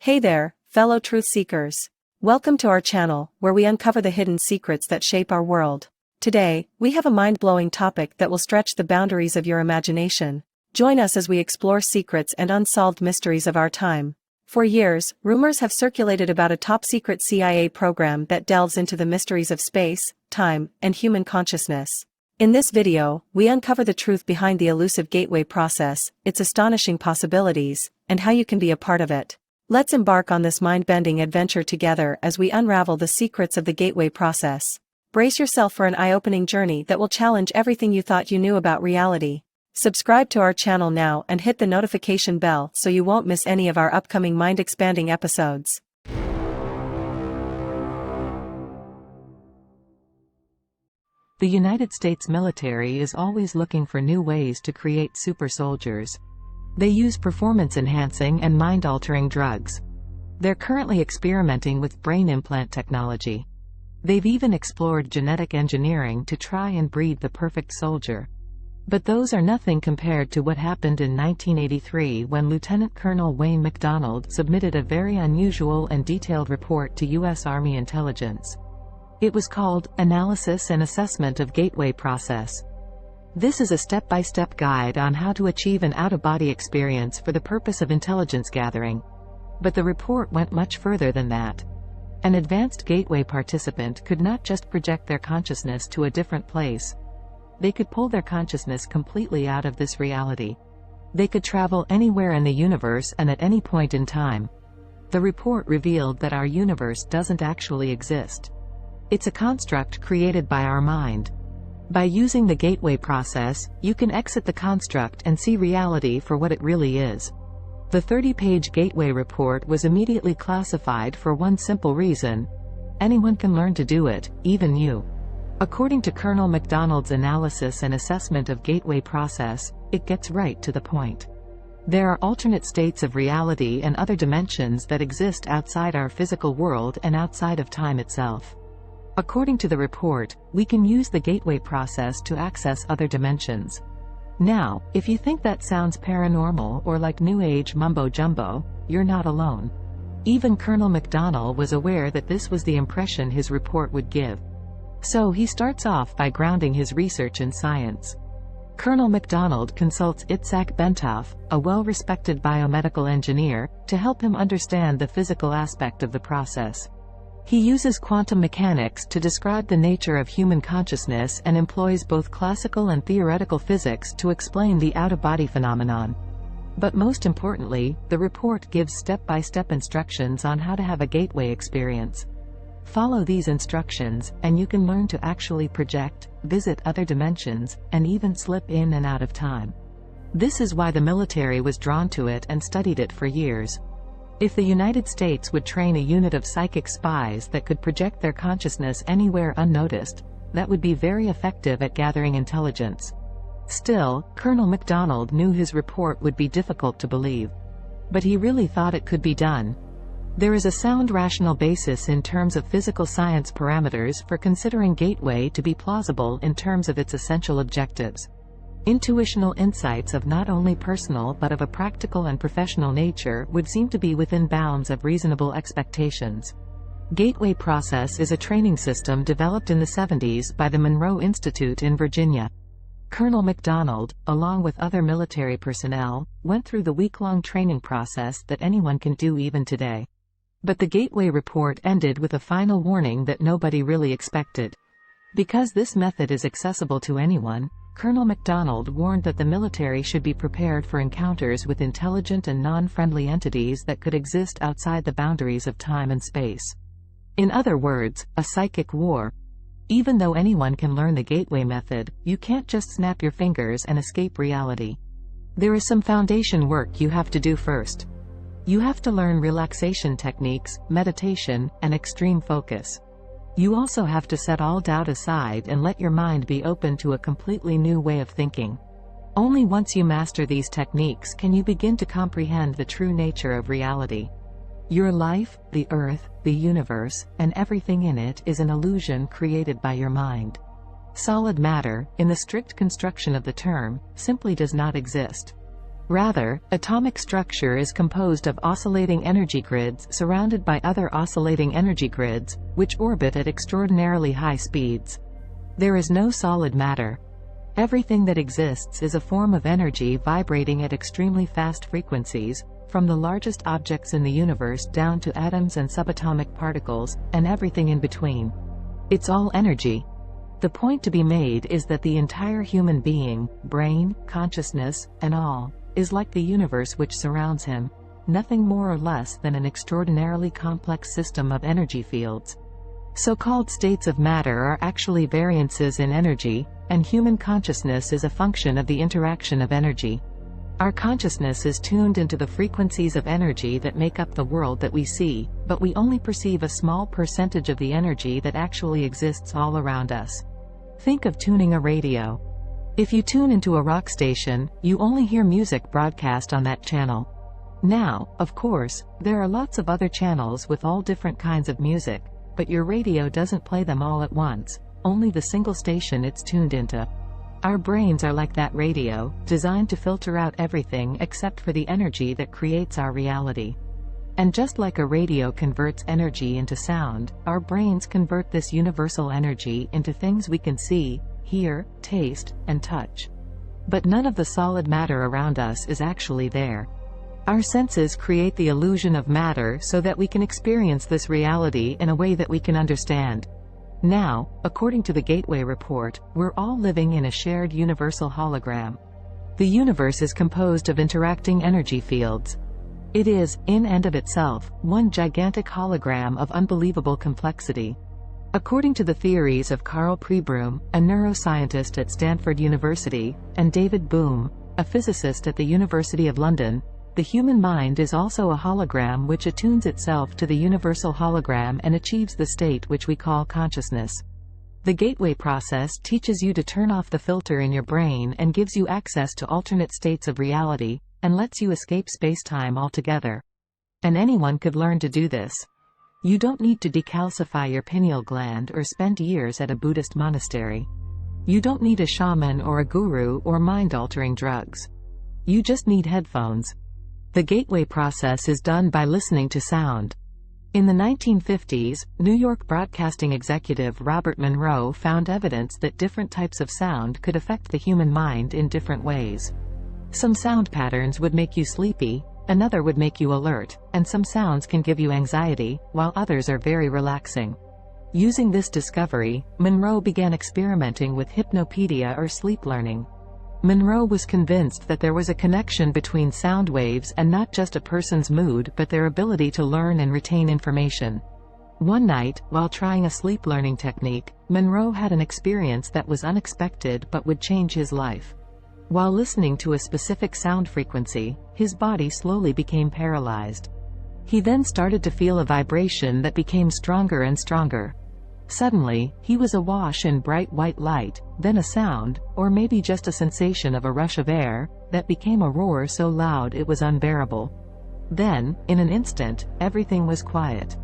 Hey there, fellow truth seekers. Welcome to our channel, where we uncover the hidden secrets that shape our world. Today, we have a mind-blowing topic that will stretch the boundaries of your imagination. Join us as we explore secrets and unsolved mysteries of our time. For years, rumors have circulated about a top-secret CIA program that delves into the mysteries of space, time, and human consciousness. In this video, we uncover the truth behind the elusive gateway process, its astonishing possibilities, and how you can be a part of it. Let's embark on this mind-bending adventure together as we unravel the secrets of the gateway process. Brace yourself for an eye-opening journey that will challenge everything you thought you knew about reality. Subscribe to our channel now and hit the notification bell so you won't miss any of our upcoming mind-expanding episodes. The United States military is always looking for new ways to create super soldiers. They use performance-enhancing and mind-altering drugs. They're currently experimenting with brain implant technology. They've even explored genetic engineering to try and breed the perfect soldier. But those are nothing compared to what happened in 1983 when Lieutenant Colonel Wayne McDonald submitted a very unusual and detailed report to U.S. Army intelligence. It was called Analysis and Assessment of Gateway Process. This is a step-by-step guide on how to achieve an out-of-body experience for the purpose of intelligence gathering. But the report went much further than that. An advanced gateway participant could not just project their consciousness to a different place. They could pull their consciousness completely out of this reality. They could travel anywhere in the universe and at any point in time. The report revealed that our universe doesn't actually exist. It's a construct created by our mind. By using the gateway process, you can exit the construct and see reality for what it really is. The 30-page gateway report was immediately classified for one simple reason: anyone can learn to do it, even you. According to Colonel McDonald's analysis and assessment of gateway process, it gets right to the point. There are alternate states of reality and other dimensions that exist outside our physical world and outside of time itself. According to the report, we can use the gateway process to access other dimensions. Now, if you think that sounds paranormal or like New Age mumbo-jumbo, you're not alone. Even Colonel McDonald was aware that this was the impression his report would give. So he starts off by grounding his research in science. Colonel McDonald consults Itzhak Bentov, a well-respected biomedical engineer, to help him understand the physical aspect of the process. He uses quantum mechanics to describe the nature of human consciousness and employs both classical and theoretical physics to explain the out-of-body phenomenon. But most importantly, the report gives step-by-step instructions on how to have a gateway experience. Follow these instructions, and you can learn to actually project, visit other dimensions, and even slip in and out of time. This is why the military was drawn to it and studied it for years. If the United States would train a unit of psychic spies that could project their consciousness anywhere unnoticed, that would be very effective at gathering intelligence. Still, Colonel McDonald knew his report would be difficult to believe. But he really thought it could be done. There is a sound rational basis in terms of physical science parameters for considering gateway to be plausible in terms of its essential objectives. Intuitional insights of not only personal but of a practical and professional nature would seem to be within bounds of reasonable expectations. Gateway process is a training system developed in the 70s by the Monroe Institute in Virginia. Colonel McDonald, along with other military personnel, went through the week-long training process that anyone can do even today. But the Gateway report ended with a final warning that nobody really expected. Because this method is accessible to anyone, Colonel McDonald warned that the military should be prepared for encounters with intelligent and non-friendly entities that could exist outside the boundaries of time and space. In other words, a psychic war. Even though anyone can learn the gateway method, you can't just snap your fingers and escape reality. There is some foundation work you have to do first. You have to learn relaxation techniques, meditation, and extreme focus. You also have to set all doubt aside and let your mind be open to a completely new way of thinking. Only once you master these techniques can you begin to comprehend the true nature of reality. Your life, the earth, the universe, and everything in it is an illusion created by your mind. Solid matter, in the strict construction of the term, simply does not exist. Rather, atomic structure is composed of oscillating energy grids surrounded by other oscillating energy grids, which orbit at extraordinarily high speeds. There is no solid matter. Everything that exists is a form of energy vibrating at extremely fast frequencies, from the largest objects in the universe down to atoms and subatomic particles, and everything in between. It's all energy. The point to be made is that the entire human being, brain, consciousness, and all, is like the universe which surrounds him, nothing more or less than an extraordinarily complex system of energy fields. So-called states of matter are actually variances in energy, and human consciousness is a function of the interaction of energy. Our consciousness is tuned into the frequencies of energy that make up the world that we see, but we only perceive a small percentage of the energy that actually exists all around us. Think of tuning a radio. If you tune into a rock station, you only hear music broadcast on that channel. Now, of course, there are lots of other channels with all different kinds of music, but your radio doesn't play them all at once, only the single station it's tuned into. Our brains are like that radio, designed to filter out everything except for the energy that creates our reality. And just like a radio converts energy into sound, our brains convert this universal energy into things we can see, hear, taste, and touch. But none of the solid matter around us is actually there. Our senses create the illusion of matter so that we can experience this reality in a way that we can understand. Now, according to the Gateway Report, we're all living in a shared universal hologram. The universe is composed of interacting energy fields. It is, in and of itself, one gigantic hologram of unbelievable complexity. According to the theories of Carl Pribrum, a neuroscientist at Stanford University, and David Bohm, a physicist at the University of London, the human mind is also a hologram which attunes itself to the universal hologram and achieves the state which we call consciousness. The gateway process teaches you to turn off the filter in your brain and gives you access to alternate states of reality, and lets you escape space-time altogether. And anyone could learn to do this. You don't need to decalcify your pineal gland or spend years at a Buddhist monastery. You don't need a shaman or a guru or mind-altering drugs. You just need headphones. The gateway process is done by listening to sound. In the 1950s, New York broadcasting executive Robert Monroe found evidence that different types of sound could affect the human mind in different ways. Some sound patterns would make you sleepy, another would make you alert, and some sounds can give you anxiety, while others are very relaxing. Using this discovery, Monroe began experimenting with hypnopedia or sleep learning. Monroe was convinced that there was a connection between sound waves and not just a person's mood but their ability to learn and retain information. One night, while trying a sleep learning technique, Monroe had an experience that was unexpected but would change his life. While listening to a specific sound frequency, his body slowly became paralyzed. He then started to feel a vibration that became stronger and stronger. Suddenly, he was awash in bright white light, then a sound, or maybe just a sensation of a rush of air, that became a roar so loud it was unbearable. Then, in an instant, everything was quiet.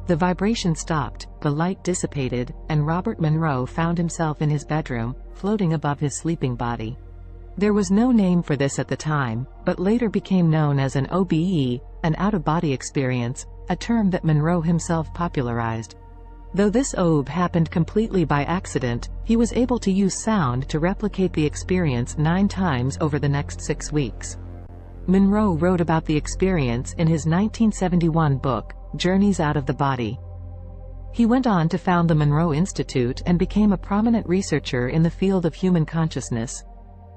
The vibration stopped, the light dissipated, and Robert Monroe found himself in his bedroom, floating above his sleeping body. There was no name for this at the time, but later became known as an OBE, an out-of-body experience, a term that Monroe himself popularized. Though this OBE happened completely by accident, he was able to use sound to replicate the experience 9 times over the next 6 weeks. Monroe wrote about the experience in his 1971 book, Journeys Out of the Body. He went on to found the Monroe Institute and became a prominent researcher in the field of human consciousness.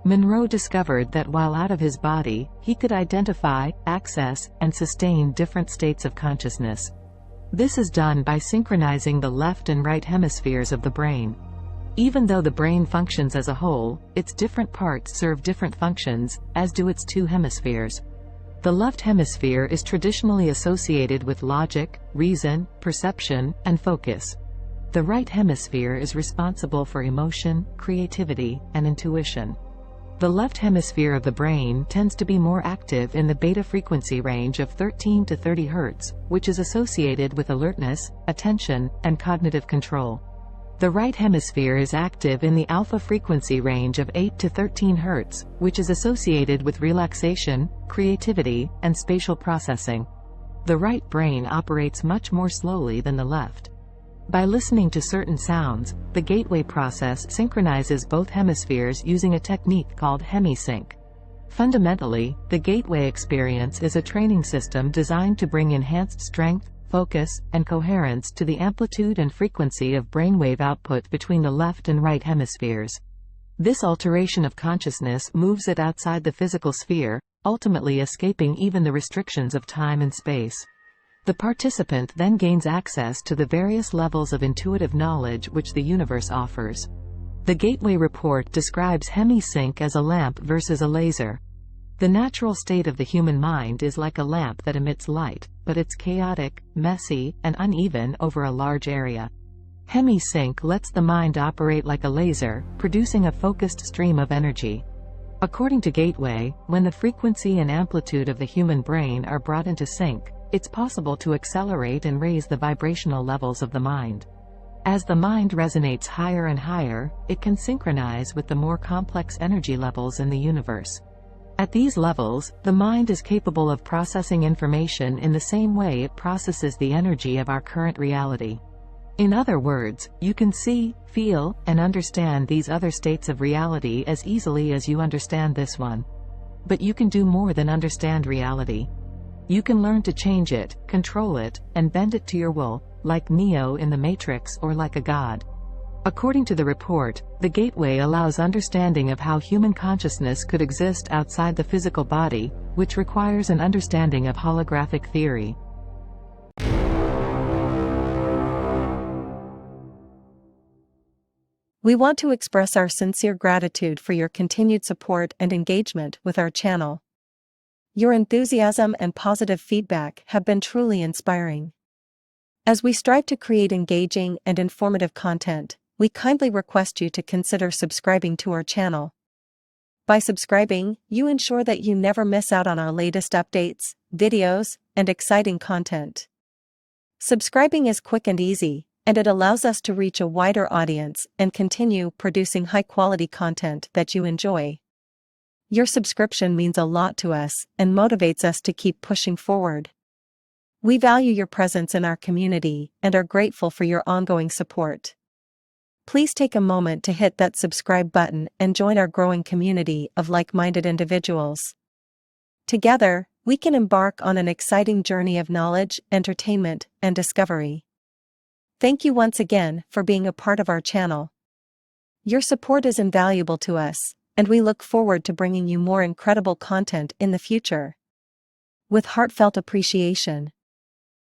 Monroe discovered that while out of his body, he could identify, access, and sustain different states of consciousness. This is done by synchronizing the left and right hemispheres of the brain. Even though the brain functions as a whole, its different parts serve different functions, as do its 2 hemispheres. The left hemisphere is traditionally associated with logic, reason, perception, and focus. The right hemisphere is responsible for emotion, creativity, and intuition. The left hemisphere of the brain tends to be more active in the beta frequency range of 13 to 30 Hz, which is associated with alertness, attention, and cognitive control. The right hemisphere is active in the alpha frequency range of 8 to 13 Hz, which is associated with relaxation, creativity, and spatial processing. The right brain operates much more slowly than the left. By listening to certain sounds, the gateway process synchronizes both hemispheres using a technique called hemisync. Fundamentally, the gateway experience is a training system designed to bring enhanced strength, focus, and coherence to the amplitude and frequency of brainwave output between the left and right hemispheres. This alteration of consciousness moves it outside the physical sphere, ultimately escaping even the restrictions of time and space. The participant then gains access to the various levels of intuitive knowledge which the universe offers. The Gateway Report describes hemisync as a lamp versus a laser. The natural state of the human mind is like a lamp that emits light, but it's chaotic, messy, and uneven over a large area. Hemisync lets the mind operate like a laser, producing a focused stream of energy. According to Gateway, when the frequency and amplitude of the human brain are brought into sync, it's possible to accelerate and raise the vibrational levels of the mind. As the mind resonates higher and higher, it can synchronize with the more complex energy levels in the universe. At these levels, the mind is capable of processing information in the same way it processes the energy of our current reality. In other words, you can see, feel, and understand these other states of reality as easily as you understand this one. But you can do more than understand reality. You can learn to change it, control it, and bend it to your will, like Neo in the Matrix or like a god. According to the report, the Gateway allows understanding of how human consciousness could exist outside the physical body, which requires an understanding of holographic theory. We want to express our sincere gratitude for your continued support and engagement with our channel. Your enthusiasm and positive feedback have been truly inspiring. As we strive to create engaging and informative content, we kindly request you to consider subscribing to our channel. By subscribing, you ensure that you never miss out on our latest updates, videos, and exciting content. Subscribing is quick and easy, and it allows us to reach a wider audience and continue producing high-quality content that you enjoy. Your subscription means a lot to us and motivates us to keep pushing forward. We value your presence in our community and are grateful for your ongoing support. Please take a moment to hit that subscribe button and join our growing community of like-minded individuals. Together, we can embark on an exciting journey of knowledge, entertainment, and discovery. Thank you once again for being a part of our channel. Your support is invaluable to us, and we look forward to bringing you more incredible content in the future. With heartfelt appreciation,